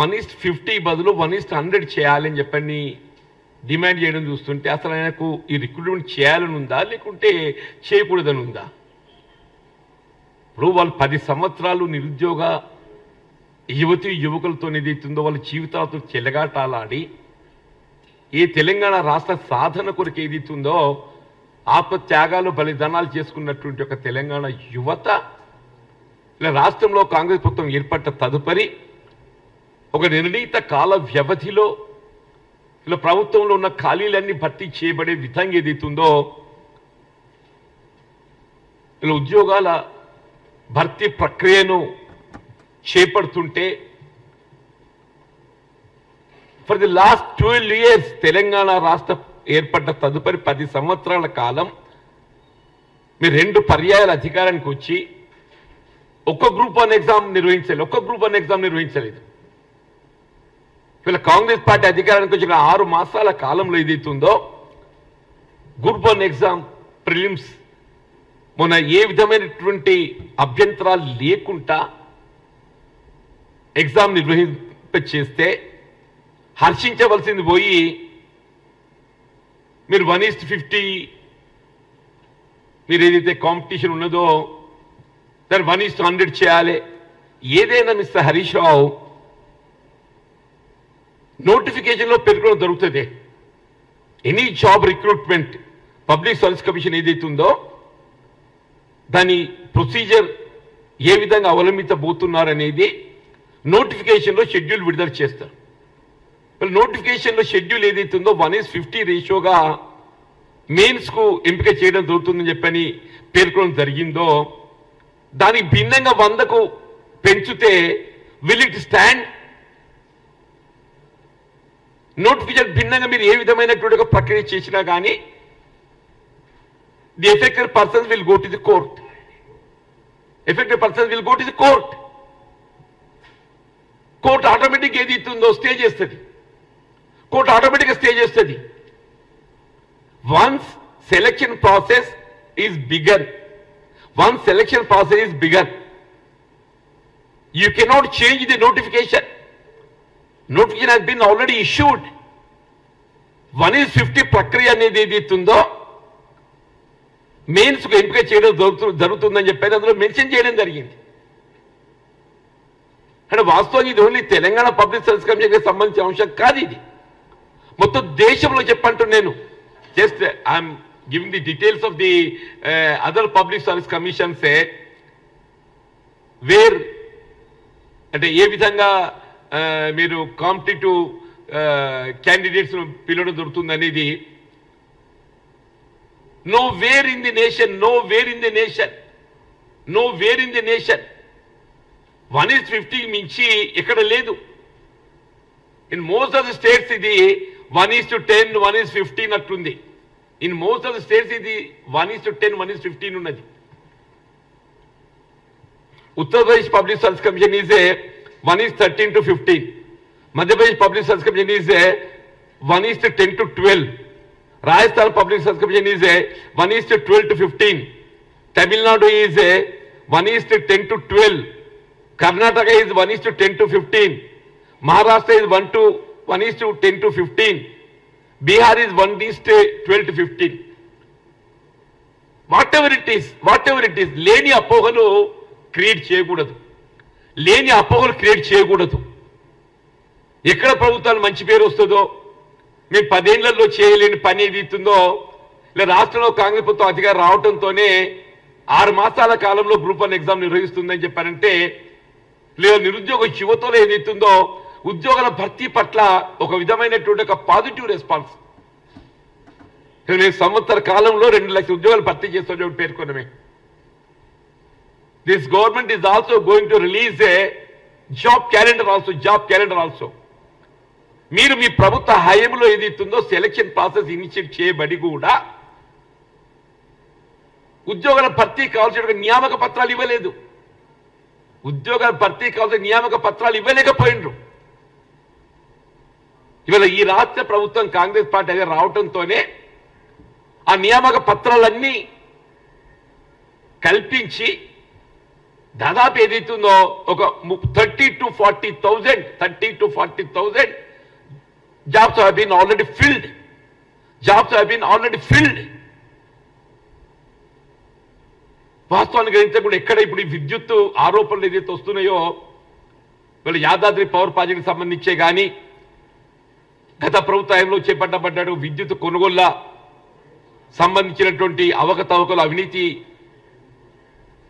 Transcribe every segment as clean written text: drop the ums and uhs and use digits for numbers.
1:50 బదులు 1:100 చేయాలని చెప్పని డిమాండ్ చేయడం చూస్తుంటే అసలు ఆయనకు ఈ రిక్రూట్మెంట్ చేయాలని ఉందా లేకుంటే చేయకూడదని ఉందా? ఇప్పుడు వాళ్ళు 10 సంవత్సరాలు నిరుద్యోగ యువతి యువకులతో ఏదైతుందో వాళ్ళ జీవితాలతో చెలగాటాలాడి ఏ తెలంగాణ రాష్ట్ర సాధన కొరకు ఏదైతుందో ఆత్మత్యాగాలు బలిదానాలు చేసుకున్నటువంటి ఒక తెలంగాణ యువత ఇలా రాష్ట్రంలో కాంగ్రెస్ ప్రభుత్వం ఏర్పడ్డ తదుపరి ఒక నిర్ణీత కాల వ్యవధిలో ఇలా ప్రభుత్వంలో ఉన్న ఖాళీలన్నీ భర్తీ చేయబడే విధంగా ఏదైతుందో ఇలా ఉద్యోగాల భర్తీ ప్రక్రియను చేపడుతుంటే for the last 12 years Telangana రాష్ట్ర ఏర్పడ్డ తదుపరి 10 సంవత్సరాల కాలం మీరు 2 పర్యాయాల అధికారానికి వచ్చి ఒక్క గ్రూప్ 1 ఎగ్జామ్ నిర్వహించలేదు. వీళ్ళ కాంగ్రెస్ పార్టీ అధికారానికి వచ్చిన 6 మాసాల కాలంలో ఏదైతుందో గ్రూప్ 1 ఎగ్జామ్ ప్రిలిమ్స్ మొన్న ఏ విధమైనటువంటి అభ్యంతరాలు లేకుండా ఎగ్జామ్ నిర్వహింపచేస్తే హర్షించవలసింది పోయి మీరు 1:50 మీరు ఏదైతే కాంపిటీషన్ ఉన్నదో దాన్ని 1:100 చేయాలి. ఏదైనా మిస్టర్ హరీష్ రావు నోటిఫికేషన్లో పేర్కొనడం జరుగుతుంది. Any job recruitment public service commission ఏదైతే ఉందో దాని ప్రొసీజర్ ఏ విధంగా అవలంబించబోతున్నారనేది నోటిఫికేషన్లో షెడ్యూల్ విడుదల చేస్తారు. నోటిఫికేషన్లో షెడ్యూల్ ఏదైతే ఉందో 1:50 రేషియోగా మెయిన్స్కు ఎంపిక చేయడం జరుగుతుందని చెప్పని పేర్కొనడం జరిగిందో దానికి భిన్నంగా 100కు పెంచితే విల్ ఇట్ స్టాండ్? నోటిఫికేషన్ భిన్నంగా మీరు ఏ విధమైనటువంటి ఒక ప్రక్రియ చేసినా కానీ the affected persons will go to the court. Court automatic ఏది ఇస్తుందో స్టే చేస్తుంది. కోర్టు ఆటోమేటిక్గా స్టే చేస్తుంది. Once selection process is begun you cannot change the notification has been already issued. 1:50 ప్రక్రియ అనేది ఏదైతుందో మెయిన్స్ కు ఎంపిక చేయడం జరుగుతుందని చెప్పేది అందులో మెన్షన్ చేయడం జరిగింది. అంటే వాస్తవం ఇది ఓన్లీ తెలంగాణ పబ్లిక్ సర్వీస్ కమిషన్కి సంబంధించిన అంశం కాదు, ఇది మొత్తం దేశంలో చెప్పంటున్నాను. నేను just I'm giving the details of the other public service commissions where అంటే ఏ విధంగా మీరు కాంపిటేటివ్ క్యాండిడేట్స్ పిలవడం జరుగుతుంది అనేది. nowhere in the nation 1:50 మించి ఎక్కడ లేదు. In most of the states ఇది 1:10 1:15 అట్లుంది. In most of the states ఇది 1:10 1:15 ఉన్నది. Uttar Pradesh public service commission is 1:13 to 15. Madhya Pradesh public service commission is 1:10 to 12. Rajasthan Public Service Commission is 1:12 to 15. Tamil Nadu is 1:10 to 12. Karnataka is 1:10 to 15. Maharashtra is 1:10 to 15. Bihar is 1:12 to 15. Whatever it is, లేని అపోహలు create చేయకూడదు. ఎక్కడ ప్రభుత్వాలు మంచి పేరు వస్తుందో, మేము 10 ఏళ్లలో చేయలేని పని ఏది ఇస్తుందో, ఇలా రాష్ట్రంలో కాంగ్రెస్ ప్రభుత్వం అధికారం రావడంతోనే 6 మాసాల కాలంలో గ్రూప్ 1 ఎగ్జామ్ నిర్వహిస్తుందని చెప్పారంటే, లేదా నిరుద్యోగ యువతలో ఏదైతుందో ఉద్యోగాల భర్తీ పట్ల ఒక విధమైనటువంటి ఒక పాజిటివ్ రెస్పాన్స్. మేము సంవత్సర కాలంలో 2 లక్షల ఉద్యోగాలు భర్తీ చేస్తామని పేర్కొనమే. This government is also going to release a job calendar also. మీరు మీ ప్రభుత్వ హయాంలో ఏదైతుందో సెలక్షన్ ప్రాసెస్ ఇనిషియేట్ చేయబడి కూడా ఉద్యోగాల భర్తీ కావాల్సిన నియామక పత్రాలు ఇవ్వలేదు. ఇవ్వలేకపోయినరు. ఇవాళ ఈ రాష్ట్ర ప్రభుత్వం కాంగ్రెస్ పార్టీ దగ్గర రావడంతోనే ఆ నియామక పత్రాలన్నీ కల్పించి దాదాపు ఏదైతుందో ఒక 30 to 40,000 jobs have been already filled. వాస్తవానికి అయితే కూడా ఎక్కడ ఇప్పుడు ఈ విద్యుత్ ఆరోపణలు ఏదైతే వస్తున్నాయో వీళ్ళు యాదాద్రి పవర్ ప్రాజెక్ట్ సంబంధించే కానీ గత ప్రభుత్వంలో చేపట్టబడ్డాడు విద్యుత్ కొనుగోళ్ల సంబంధించినటువంటి అవకతవకలు అవినీతి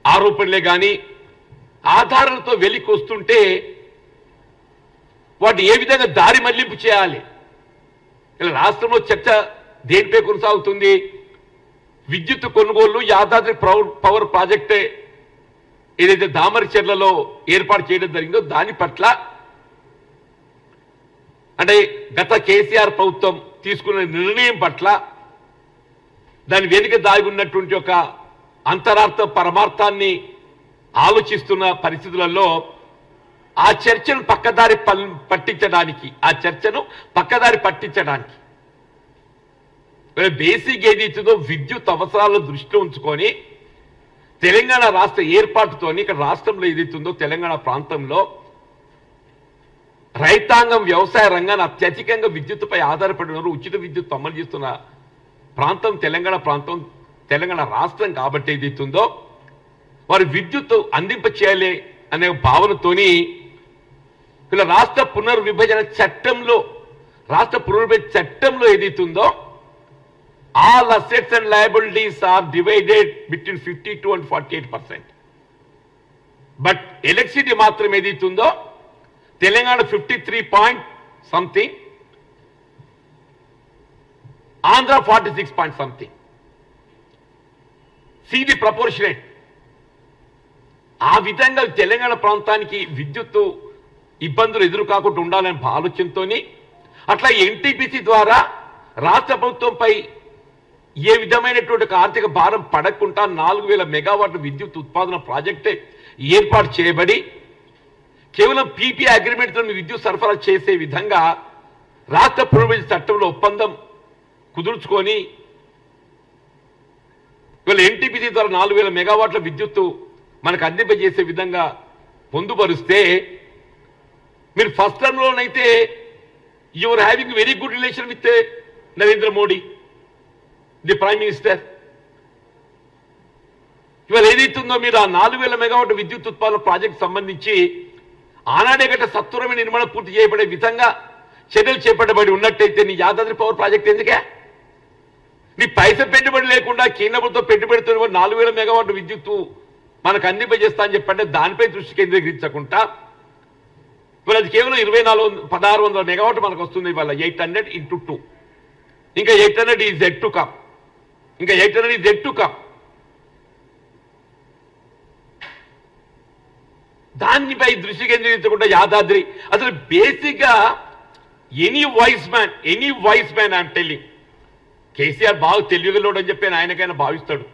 ఆరోపణలే కానీ ఆధారాలతో వెలికి వస్తుంటే వాటిని ఏ విధంగా దారి మళ్లింపు చేయాలి? ఇలా రాష్ట్రంలో చర్చ దేనిపై కొనసాగుతుంది? విద్యుత్ కొనుగోళ్లు యాదాద్రి పవర్ ప్రాజెక్టే ఏదైతే దామరచెర్లలో ఏర్పాటు చేయడం జరిగిందో దాని పట్ల అంటే గత కేసీఆర్ ప్రభుత్వం తీసుకున్న నిర్ణయం పట్ల దాని వెనుక దాగి ఉన్నటువంటి ఒక అంతరార్థ పరమార్థాన్ని ఆలోచిస్తున్న పరిస్థితులలో ఆ చర్చను పక్కదారి పట్టించడానికి బేసిక్ ఏదైతుందో విద్యుత్ అవసరాలను దృష్టిలో ఉంచుకొని తెలంగాణ రాష్ట్ర ఏర్పాటుతోని ఇక్కడ రాష్ట్రంలో ఏదైతుందో తెలంగాణ ప్రాంతంలో రైతాంగం వ్యవసాయ రంగాన్ని అత్యధికంగా విద్యుత్తుపై ఆధారపడి ఉన్నారు. ఉచిత విద్యుత్ అమలు చేస్తున్న ప్రాంతం తెలంగాణ రాష్ట్రం కాబట్టి ఏదైతుందో వారి విద్యుత్ అందింప చేయాలి అనే భావనతోని ఇలా రాష్ట్ర పునర్విభజన చట్టంలో ఏదైతుందో all assets and liabilities are divided between 52 and 48%. But electricity మాత్రం ఏదైతుందో Telangana 53 point something, Andhra 46 point something. See the proportionate. ఆ విధంగా తెలంగాణ ప్రాంతానికి విద్యుత్ ఇబ్బందులు ఎదురు కాకుండా ఉండాలనే ఆలోచనతోని అట్లా ఎన్టీపీసీ ద్వారా రాష్ట్ర ప్రభుత్వంపై ఏ విధమైనటువంటి ఆర్థిక భారం పడకుండా 4,000 మెగావాట్ల విద్యుత్ ఉత్పాదన ప్రాజెక్టే ఏర్పాటు చేయబడి కేవలం పీపీ అగ్రిమెంట్తో విద్యుత్ సరఫరా చేసే విధంగా రాష్ట్ర పునర్విభజన చట్టంలో ఒప్పందం కుదుర్చుకొని ఇవాళ ఎన్టీపీసీ ద్వారా 4,000 మెగావాట్ల విద్యుత్తు మనకు అందింపజేసే విధంగా పొందుపరిస్తే మీరు ఫస్ట్ టర్మ్లోనైతే your having very good relation with Narendra Modi the prime minister. ఇవాళ ఏదైతుందో మీరు ఆ 4,000 మెగావాట్ విద్యుత్ ఉత్పాదన ప్రాజెక్ట్ సంబంధించి ఆనాడే గట్ట సత్వరమైన నిర్మాణం పూర్తి చేయబడే విధంగా చర్యలు చేపట్టబడి ఉన్నట్టయితే నీ యాదాద్రి పవర్ ప్రాజెక్ట్ ఎందుకే? నీ పెట్టుబడి లేకుండా కేంద్ర ప్రభుత్వం పెట్టుబడితో 4,000 మెగావాట్ విద్యుత్తు మనకు అందింపజేస్తా అని చెప్పంటే దానిపై దృష్టి కేంద్రీకరించకుండా ఇవాళ అది కేవలం 1,600 మెగావాట్ మనకు వస్తుంది. ఇవాళ 800 into 2 ఇంకా 800 ఈజ్ ఎట్ టు కమ్. దానిపై దృష్టి కేంద్రీకరించకుండా యాదాద్రి అసలు బేసిక్ గా any voice man I'm telling KCR బాగా తెలియగలడు అని చెప్పి ఆయనకైనా భావిస్తాడు,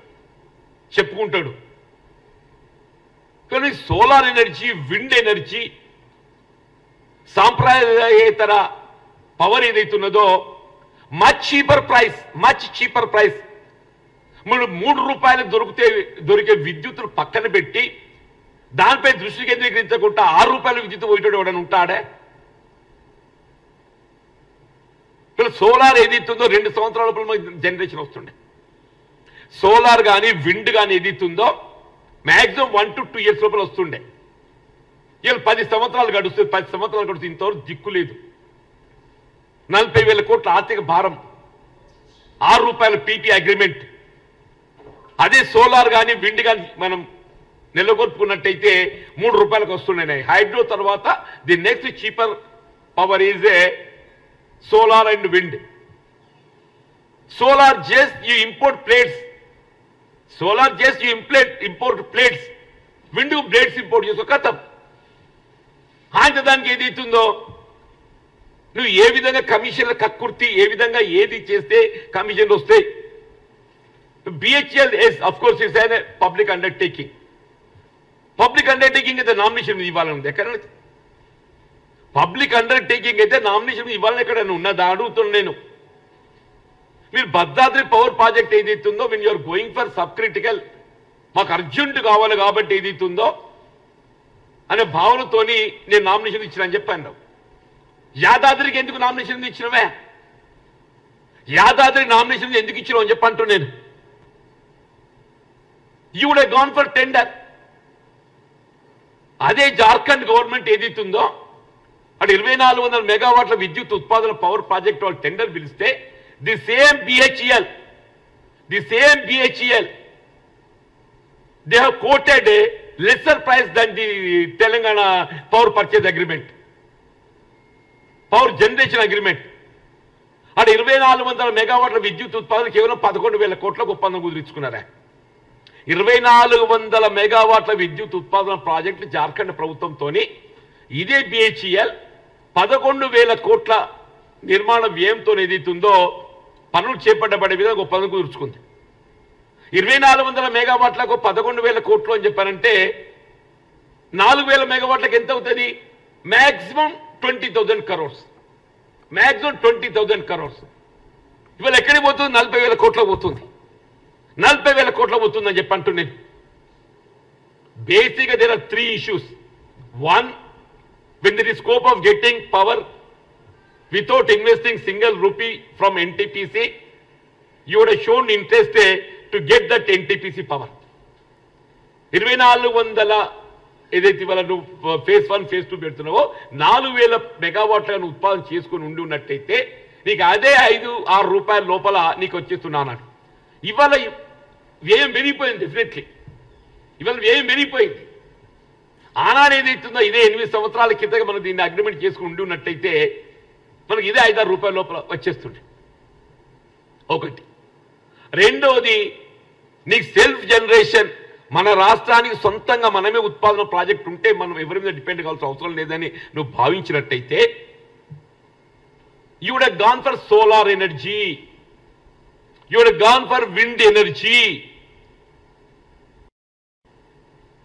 చెప్పుకుంటాడు. కానీ సోలార్ ఎనర్జీ, విండ్ ఎనర్జీ, సాంప్రదాయేతర పవర్ ఏదైతున్నదో మచ్ చీపర్ ప్రైస్ మనం 3 రూపాయలు దొరికే విద్యుత్తును పక్కన పెట్టి దానిపై దృష్టి కేంద్రీకరించకుండా 6 రూపాయల విద్యుత్ పోయేటోడు ఎవడని ఉంటాడే? ఇక్కడ సోలార్ ఏదైతుందో 2 సంవత్సరాల లోపల జనరేషన్ వస్తుండే. సోలార్ కానీ విండ్ కానీ ఏదైతుందో మ్యాక్సిమం 1 to 2 years లోపల వస్తుండే. ఇవాళ 10 సంవత్సరాలు గడుస్తుంది. ఇంతవరకు దిక్కు లేదు. 40,000 కోట్ల ఆర్థిక భారం, 6 రూపాయల పీపీ అగ్రిమెంట్. అదే సోలార్ కానీ విండ్ కానీ మనం నెలకొల్పుకున్నట్టయితే 3 రూపాయలకు వస్తున్నాయి. హైడ్రో తర్వాత the next cheaper power is a solar and wind. Solar just you import plates, wind blades import చేసుకో కథం. ఆయన దానికి ఏదైతుందో నువ్వు ఏ విధంగా కమిషన్ల కక్కుర్తి, ఏ విధంగా ఏది చేస్తే కమిషన్లు వస్తాయి. BHEL is of course is a public undertaking. అయితే నామినేషన్ ఇవ్వాలని ఎక్కడ? పబ్లిక్ అండర్టేకింగ్ అయితే నామినేషన్ ఇవ్వాలని ఎక్కడైనా ఉన్నదా అడుగుతున్నాను నేను. మీరు భద్రాద్రి పవర్ ప్రాజెక్ట్ ఏదైతుందో when you're going for sub critical, మాకు అర్జెంట్ కావాలి కాబట్టి ఏదైతుందో అనే భావనతోని నేను నామినేషన్ ఇచ్చినా చెప్పాను. యాదాద్రికి ఎందుకు నామినేషన్ ఇచ్చినవే? యాదాద్రి నామినేషన్ ఎందుకు ఇచ్చినావు అని చెప్పంటూ నేను. You would have gone for tender. అదే జార్ఖండ్ గవర్నమెంట్ ఏదైతుందో అటు 2400 మెగావాట్ల విద్యుత్ ఉత్పాదన పవర్ ప్రాజెక్ట్ వాళ్ళు టెండర్ పిలిస్తే the same BHEL they have quoted a lesser price than the Telangana power purchase agreement, power generation agreement. అటు 2400 మెగావాట్ల విద్యుత్ ఉత్పాదన కేవలం 11,000 కోట్లకు ఒప్పందం కుదుర్చుకున్నారా? 2400 మెగావాట్ల విద్యుత్ ఉత్పాదన ప్రాజెక్టు జార్ఖండ్ ప్రభుత్వంతో ఇదే బిహెచ్ఈఎల్ 11,000 కోట్ల నిర్మాణ వ్యయంతో ఏదైతుందో పనులు చేపట్టబడే విధంగా ఒప్పందం కుదుర్చుకుంది. 2400 మెగావాట్లకు 11,000 కోట్లు అని చెప్పారంటే 4,000 మెగావాట్లకు ఎంత అవుతుంది? Maximum 20,000 crores, maximum 20,000 crores. ఇవాళ ఎక్కడికి పోతుంది? 40,000 కోట్లకు పోతుంది. 40,000 కోట్లకు పోతుందని చెప్పి అంటున్నాను. బేసిక్గా there are 3 issues. One, when there is scope of getting power without investing single rupee from NTPC, you would have shown interest to get that NTPC power. 2400 ఏదైతే ఇవాళ నువ్వు phase 1 phase 2 పెడుతున్నావో 4,000 మెగావాట్లను ఉత్పాదన చేసుకుని ఉండి ఉన్నట్టయితే నీకు అదే 5-6 రూపాయల లోపల నీకు వచ్చేస్తున్నాను. ఇవాళ వ్యయం పెరిగిపోయింది. డెఫినెట్లీ ఇవాళ వ్యయం పెరిగిపోయింది. ఆనాడు ఏదైతుందో ఇదే 8 సంవత్సరాల కింద మనం దీన్ని అగ్రిమెంట్ చేసుకుని ఉండి ఉన్నట్టయితే మనకి ఇదే 5-6 రూపాయల లోపల వచ్చేస్తుండే. ఒకటి. రెండోది, నీకు సెల్ఫ్ జనరేషన్ మన రాష్ట్రానికి సొంతంగా మనమే ఉత్పాదన ప్రాజెక్ట్ ఉంటే మనం ఎవరి మీద డిపెండ్ కావాల్సిన అవసరం లేదని నువ్వు భావించినట్టయితే you would have gone for solar energy, you would have gone for wind energy.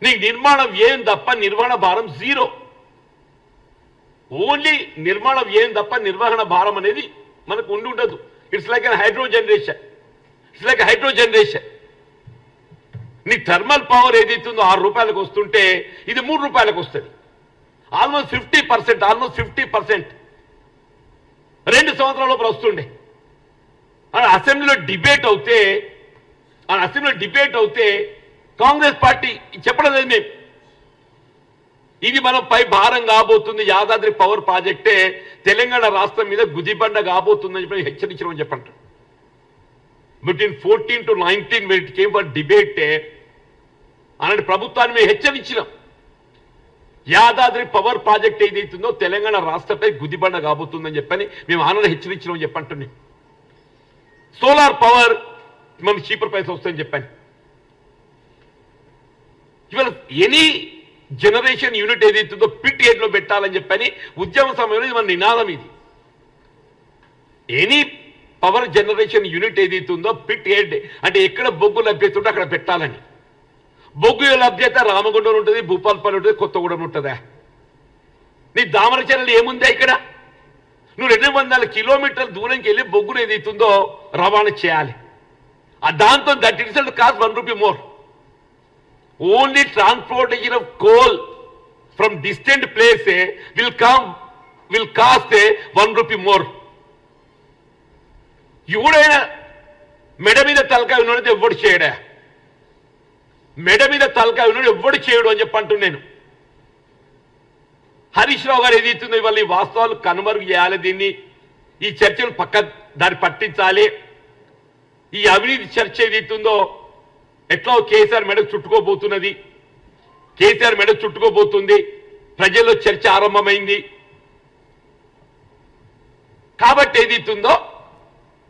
నీకు నిర్మాణ వ్యయం తప్ప నిర్వహణ భారం జీరో. ఓన్లీ నిర్మాణ వ్యయం తప్ప నిర్వహణ భారం అనేది మనకు ఉండి ఉండదు. It's like hydro generation. నీ థర్మల్ పవర్ ఏదైతుందో 6 రూపాయలకు వస్తుంటే ఇది 3 రూపాయలకు వస్తుంది. ఆల్మోస్ట్ 50%, 2 సంవత్సరాల లోపల వస్తుండే. అసెంబ్లీలో డిబేట్ అవుతే కాంగ్రెస్ పార్టీ చెప్పడం లేదు, మేము ఇది మనం పై భారం కాబోతుంది, యాదాద్రి పవర్ ప్రాజెక్టే తెలంగాణ రాష్ట్రం మీద గుదిబండ కాబోతుందని చెప్పి హెచ్చరించడం చెప్పండి. Between 14 to 19 when it came for debate అలాంటి ప్రభుత్వాన్ని మేము హెచ్చరించినాం. యాదాద్రి పవర్ ప్రాజెక్ట్ ఏదైతుందో తెలంగాణ రాష్ట్రపై గుదిబండ కాబోతుందని చెప్పని మేము ఆనంద హెచ్చరించినాం చెప్పంటున్నాం. సోలార్ పవర్ మనకు చీపర్ ప్రైస్ వస్తుందని చెప్పాను. ఇవాళ ఎనీ జనరేషన్ యూనిట్ ఏదైతుందో పిట్ హెడ్లో పెట్టాలని చెప్పని ఉద్యమ సమయంలో మన నినాదం ఇది. ఎనీ పవర్ జనరేషన్ యూనిట్ ఏదైతుందో పిట్ హెడ్ అంటే ఎక్కడ బొగ్గు లభ్యత ఉంటే అక్కడ పెట్టాలని. బొగ్గు లభ్యత రామగుండం ఉంటుంది, భూపాల్పల్లి ఉంటుంది, కొత్తగూడెం ఉంటుందా? నీ దామరచర్యలు ఏముందా ఇక్కడ? నువ్వు 200 కిలోమీటర్ల దూరంకి వెళ్ళి బొగ్గును ఏదైతుందో రవాణా చేయాలి. దాంతో that it self cost 1 rupee more. Only transportation of coal from distant place will cost 1 rupee more. ఎవడైనా మెడ మీద తలకాయ ఉన్నాడు ఎవ్వడు చేయడా? మెడ మీద తలకాయ ఉన్నాడు ఎవ్వడు చేయడు అని చెప్పంటూ నేను. హరీష్ రావు గారు ఏదైతుందో ఇవాళ ఈ వాస్తవాలు కనుమరుగు చేయాలి, దీన్ని ఈ చర్చలు పక్క దాన్ని పట్టించాలి. ఈ అవినీతి చర్చ ఏదైతుందో ఎట్లా కేసీఆర్ మెడకు చుట్టుకోబోతుంది, ప్రజల్లో చర్చ ఆరంభమైంది. కాబట్టి ఏదైతుందో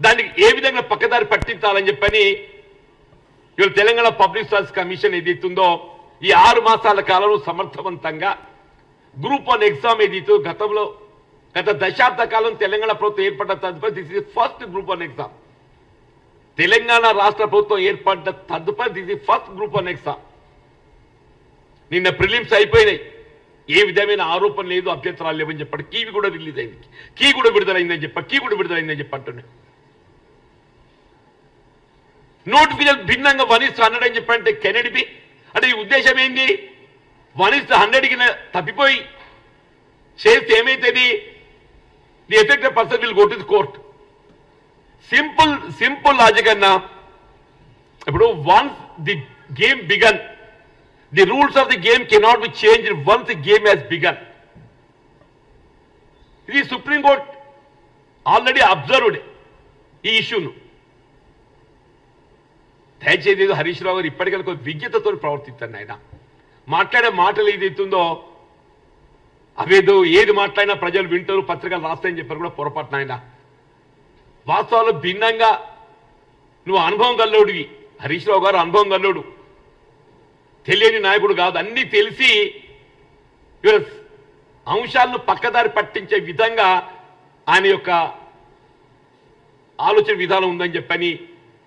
దానికి ఏ విధంగా పక్కదారి పట్టించాలని చెప్పని ఇవాళ తెలంగాణ పబ్లిక్ సర్వీస్ కమిషన్ ఏదైతుందో ఈ 6 మాసాల కాలంలో సమర్థవంతంగా గ్రూప్ 1 ఎగ్జామ్ ఏదైతే గత దశాబ్ద కాలం తెలంగాణ ప్రభుత్వం ఏర్పడ్డ తదుపరి this is first group 1 exam. Telangana రాష్ట్ర ప్రభుత్వం ఏర్పడ్డ తదుపరి this is first group 1 exam. నిన్న ప్రిలిమ్స్ అయిపోయినాయి, ఏ విధమైన ఆరోపణ లేదు, అభ్యంతరాలు లేవని చెప్పాడు. కీ కూడా విడుదలైందని చెప్పంటున్నాడు. నోటిఫికేషన్ భిన్నంగా 1:100 అని చెప్పంటే కెనెడ్ బి అంటే ఈ ఉద్దేశం ఏంటి? 1:100కి తప్పిపోయి చేస్తే ఏమైతుంది? The affected person will go to the court. Simple logic అన్నా. ఇప్పుడు once the game begun, the rules of the game cannot be changed once the game has begun. ఇది సుప్రీంకోర్టు ఆల్రెడీ అబ్జర్వ్డ్ ఈ ఇష్యూను. దయచేసి హరీష్ రావు గారు ఇప్పటికైనా కొంచెం విజ్ఞతతో ప్రవర్తించండి. ఆయన మాట్లాడే మాటలు ఏదైతుందో అవేదో ఏది మాట్లాడినా ప్రజలు వింటారు, పత్రికలు రాస్తాయని చెప్పారు కూడా పొరపాటున. ఆయన వాస్తవాలు భిన్నంగా నువ్వు అనుభవం గల్లోడివి. హరీష్ రావు గారు అనుభవం గల్లోడు, తెలియని నాయకుడు కాదు. అన్నీ తెలిసి అంశాలను పక్కదారి పట్టించే విధంగా ఆయన యొక్క ఆలోచన విధానం ఉందని చెప్పని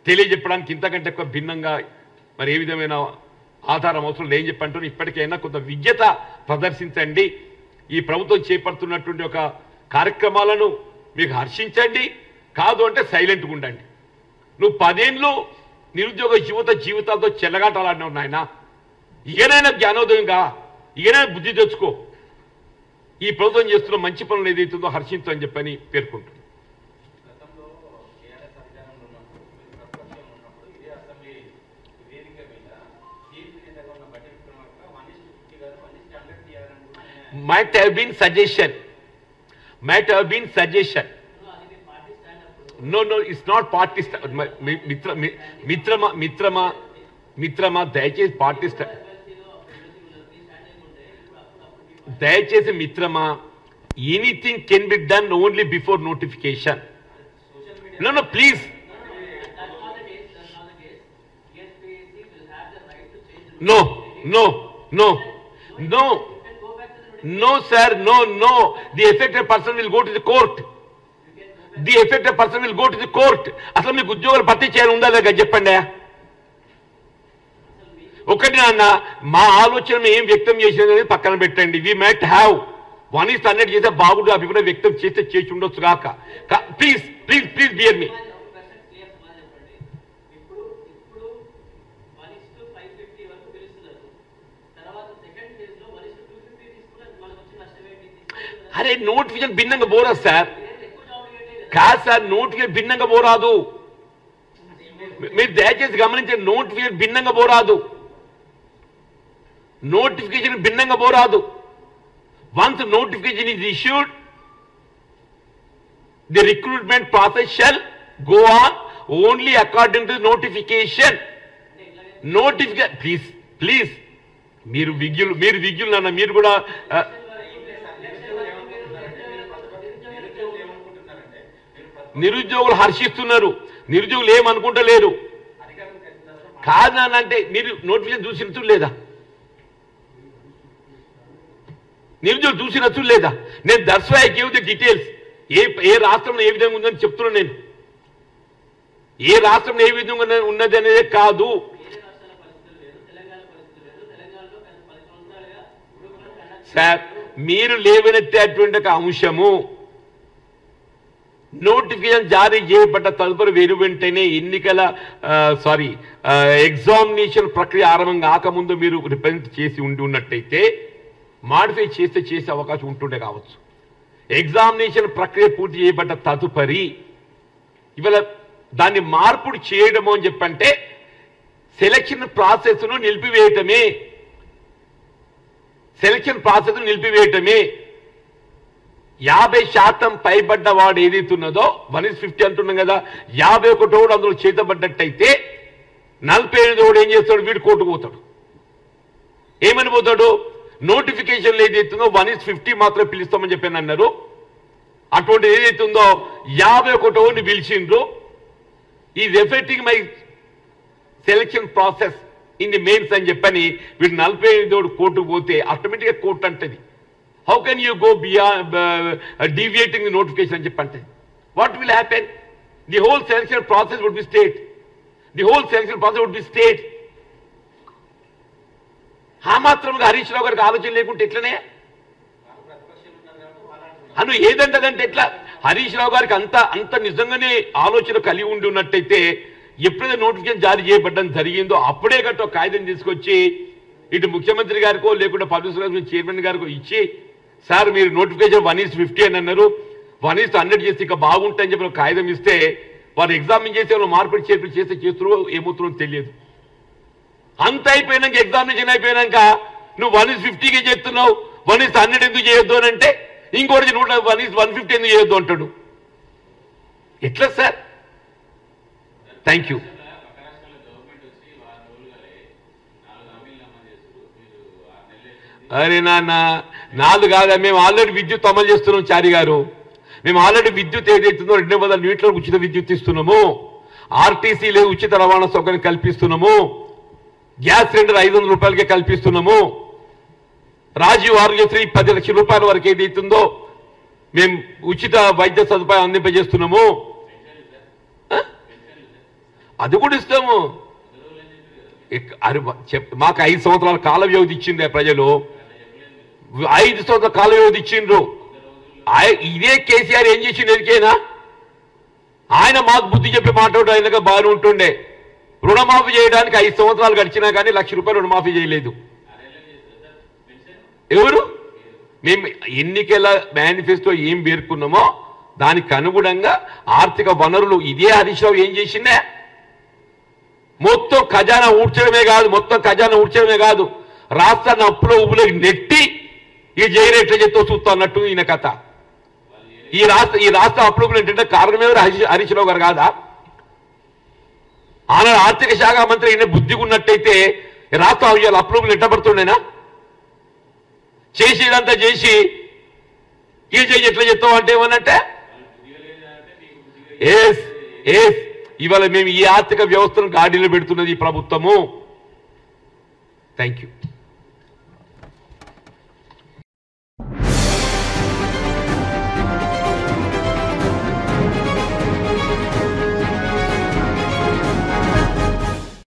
తెలియజెప్పడానికి ఇంతకంటే ఎక్కువ భిన్నంగా మరి ఏ విధమైన ఆధారం అవసరం లేని చెప్పంటున్నాను. ఇప్పటికైనా కొంత విజ్ఞత ప్రదర్శించండి. ఈ ప్రభుత్వం చేపడుతున్నటువంటి ఒక కార్యక్రమాలను మీకు హర్షించండి, కాదు అంటే సైలెంట్గా ఉండండి. నువ్వు 10 ఏళ్ళు నిరుద్యోగ జీవితాలతో చెల్లగాటాలన్నావు నాయన. ఇకనైనా జ్ఞానోదయంగా, ఇకనైనా బుద్ధి తెచ్చుకో. ఈ ప్రభుత్వం చేస్తున్న మంచి పనులు ఏదైతుందో హర్షించు అని చెప్పని పేర్కొంటున్నాను. Might have been suggestion. No, it's not party stand. మిత్రమా దయచేసి పార్టీ స్టాండ్, దయచేసి మిత్రమా, anything can be done only before notification. No, please. No, sir, no. The affected person will go to the court. అసలు మీకు ఉద్యోగాలు భర్తీ చేయాలి ఉందా లేదా చెప్పండి. ఒకటి నాన్న, మా ఆలోచన ఏం వ్యక్తం చేసేది పక్కన పెట్టండి. వి మైట్ హ్యావ్ 1:100 చేస్తే బాగుండు అభిప్రాయం వ్యక్తం చేసి ఉండొచ్చు కాక. Please bear me. అరే నోటిఫికేషన్ భిన్నంగా పోరాదు సార్. కాదు సార్, నోటిఫికేషన్ భిన్నంగా పోరాదు. మీరు దయచేసి గమనించండి, నోటిఫికేషన్ భిన్నంగా పోరాదు. Once notification is issued, the recruitment process shall go on only according to notification. Please మీరు విజ్ఞులు నాన్న. మీరు కూడా నిరుద్యోగులు హర్షిస్తున్నారు, నిరుద్యోగులు ఏమనుకుంటలేరు. కాదనంటే మీరు నోటిఫికేషన్ చూసినట్టు లేదా? నిరుద్యోగులు చూసినట్టు లేదా? నేను that's why I give the details. ఏ రాష్ట్రంలో ఏ విధంగా ఉందని చెప్తున్నాను నేను. ఏ రాష్ట్రంలో ఏ విధంగా ఉన్నది అనేది కాదు. సార్, మీరు లేవనెత్తేటువంటి ఒక అంశము నోటిఫికేషన్ జారీ చేయబడ్డ తదుపరి వెంటనే ఎగ్జామినేషన్ ప్రక్రియ ఆరంభం కాకముందు మీరు రిప్రజెంట్ చేసి ఉన్నట్టయితే మాడిఫై చేసే అవకాశం ఉంటుండే కావచ్చు. ఎగ్జామినేషన్ ప్రక్రియ పూర్తి చేయబడ్డ తదుపరి ఇవాళ దాన్ని మార్పుడు చేయడము అని చెప్పంటే సెలక్షన్ ప్రాసెస్ను నిలిపివేయటమే. 50% పైబడ్డ వాడు ఏదైతున్నదో 1:50 అంటున్నాం కదా, 51 అందులో చేతబడ్డట్టయితే 48 ఏం చేస్తాడు? వీడు కోర్టుకు పోతాడు. ఏమని పోతాడు? నోటిఫికేషన్లు ఏదైతుందో 1:50 మాత్రమే పిలుస్తామని చెప్పని అన్నారు. అటువంటి ఏదైతుందో 51 పిలిచిండ్రు. Is effecting my selection process in the mains అని చెప్పని వీడు 48 కోర్టుకు పోతే ఆటోమేటిక్గా కోర్టు అంటది, how can you go beyond deviating the notification అని చెప్పంటే what will happen? The whole selection process would be stayed. ఆ మాత్రంగా హరీష్ రావు గారికి ఆలోచన లేకుంటే ఎట్లనే అను ఏదంటదంటే ఎట్లా? హరీష్ రావు గారికి అంత నిజంగానే ఆలోచన కలిగి ఉండి ఉన్నట్టయితే ఎప్పుడైతే నోటిఫికేషన్ జారీ చేయబడ్డం జరిగిందో అప్పుడే గట్ట కాగితం తీసుకొచ్చి ఇటు ముఖ్యమంత్రి గారికో లేకుంటే పబ్లిక్ సర్వీస్ చైర్మన్ గారికో ఇచ్చి సార్ మీరు నోటిఫికేషన్ 1:50 అని అన్నారు 1:100 చేస్తే ఇంకా బాగుంటుందని చెప్పి ఒక కాగితం ఇస్తే వారు ఎగ్జామిన్ చేసి వాళ్ళు మార్పిడి చేర్పులు చేస్తే చేస్తున్నారో ఏమవుతున్నారో తెలియదు. అంత అయిపోయినాక ఎగ్జామినేషన్ అయిపోయినాక నువ్వు 1:50కే చేస్తున్నావు 1:100 ఎందుకు చేయొద్దు అని అంటే ఇంకోటి 1:150 ఎందుకు చేయొద్దు అంటాడు. ఎట్లా సార్? Thank you. అరే నాన్న 4 కాదా, మేము ఆల్రెడీ విద్యుత్ అమలు చేస్తున్నాం చారి గారు. మేము ఆల్రెడీ విద్యుత్ ఏదైతుందో 200 యూనిట్లకు ఉచిత విద్యుత్ ఇస్తున్నాము. ఆర్టీసీ లేదు ఉచిత రవాణా సౌకర్యం కల్పిస్తున్నాము. గ్యాస్ సిలిండర్ 500 రూపాయలకే కల్పిస్తున్నాము. రాజీవ్ ఆరోగ్యశ్రీ 10 లక్షల రూపాయల వరకు ఏదైతుందో మేము ఉచిత వైద్య సదుపాయం అందింపజేస్తున్నాము. అది కూడా ఇస్తాము. మాకు 5 సంవత్సరాల కాల వ్యవధి ఇచ్చిండ్రు ప్రజలు. 5 సంవత్సరాల కాల వ్యవధి ఇచ్చిండ్రు. ఇదే కేసీఆర్ ఏం చేసిండు ఎరికేనా? ఆయన మాకు బుద్ధి చెప్పి మాట్లాడు ఆయనగా బాగానే ఉంటుండే. రుణమాఫీ చేయడానికి 5 సంవత్సరాలు గడిచినా కానీ 1 లక్ష రూపాయలు రుణమాఫీ చేయలేదు. ఎవరు? మేము ఎన్నికల మేనిఫెస్టో ఏం పేర్కొన్నామో దానికి అనుగుణంగా ఆర్థిక వనరులు ఇదే హరీష్ రావు ఏం చేసిందే మొత్తం ఖజానా ఊడ్చడమే కాదు రాష్ట్రాన్ని అప్పులో ఉప్పులోకి నెట్టి ఈ జైరేట్ల చేత్తో చూస్తా అన్నట్టు ఈయన కథ. ఈ రాష్ట్ర అప్పులు ఏంటంటే కారణం ఎవరు? హరీష్ రావు గారు కాదా? ఆనాడు ఆర్థిక శాఖ మంత్రి ఈయన బుద్ధిగా ఉన్నట్టయితే రాష్ట్రం ఇవాళ అప్పులు ఎట్టబడుతుండేనా? చేసేదంతా చేసి ఈ చేసి ఎట్లా చెప్తావు అంటే ఏమన్నట్టే ఇవాళ మేము ఈ ఆర్థిక వ్యవస్థను గాడిలో పెడుతున్నది ఈ ప్రభుత్వము. Thank you.